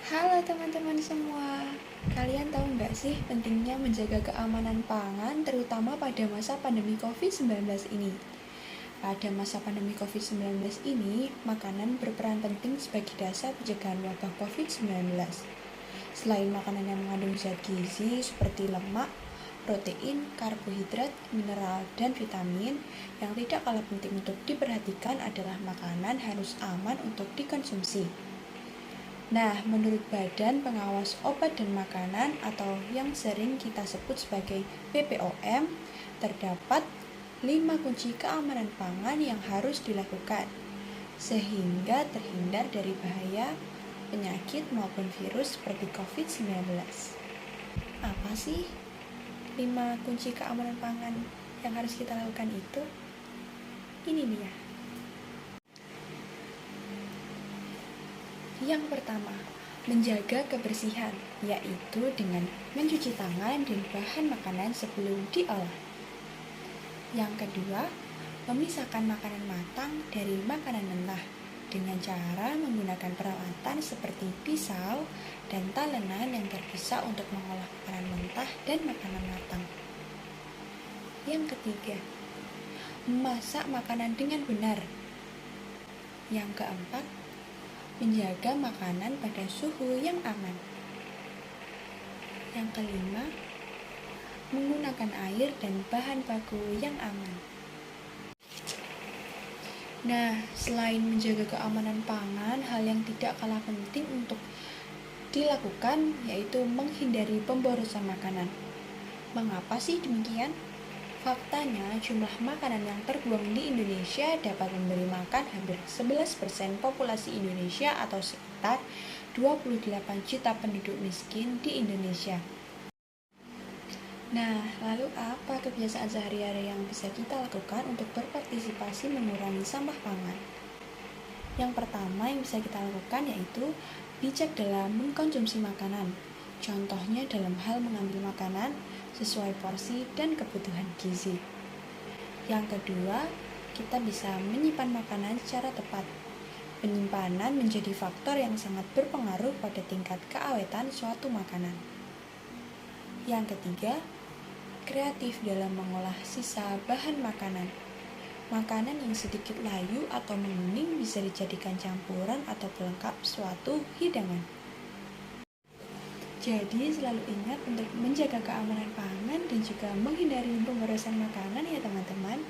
Halo teman-teman semua, kalian tahu nggak sih pentingnya menjaga keamanan pangan terutama pada masa pandemi COVID-19 ini? Pada masa pandemi COVID-19 ini, makanan berperan penting sebagai dasar pencegahan wabah COVID-19. Selain makanan yang mengandung zat gizi seperti lemak, protein, karbohidrat, mineral, dan vitamin, yang tidak kalah penting untuk diperhatikan adalah makanan harus aman untuk dikonsumsi. Nah, menurut Badan Pengawas Obat dan Makanan atau yang sering kita sebut sebagai BPOM, terdapat 5 kunci keamanan pangan yang harus dilakukan sehingga terhindar dari bahaya penyakit maupun virus seperti COVID-19. Apa sih 5 kunci keamanan pangan yang harus kita lakukan itu? Ini dia. Yang pertama, menjaga kebersihan, yaitu dengan mencuci tangan dan bahan makanan sebelum diolah. Yang kedua, memisahkan makanan matang dari makanan mentah dengan cara menggunakan peralatan seperti pisau dan talenan yang terpisah untuk mengolah makanan mentah dan makanan matang. Yang ketiga, memasak makanan dengan benar. Yang keempat, menjaga makanan pada suhu yang aman. Yang kelima, menggunakan air dan bahan baku yang aman. Nah, selain menjaga keamanan pangan, hal yang tidak kalah penting untuk dilakukan yaitu menghindari pemborosan makanan. Mengapa sih demikian? Faktanya, jumlah makanan yang terbuang di Indonesia dapat memberi makan hampir 11% populasi Indonesia atau sekitar 28 juta penduduk miskin di Indonesia. Nah, lalu apa kebiasaan sehari-hari yang bisa kita lakukan untuk berpartisipasi mengurangi sampah pangan? Yang pertama yang bisa kita lakukan yaitu bijak dalam mengkonsumsi makanan. Contohnya dalam hal mengambil makanan sesuai porsi dan kebutuhan gizi. Yang kedua, kita bisa menyimpan makanan secara tepat. Penyimpanan menjadi faktor yang sangat berpengaruh pada tingkat keawetan suatu makanan. Yang ketiga, kreatif dalam mengolah sisa bahan makanan. Makanan yang sedikit layu atau menguning bisa dijadikan campuran atau pelengkap suatu hidangan. Jadi selalu ingat untuk menjaga keamanan pangan dan juga menghindari pemborosan makanan ya teman-teman.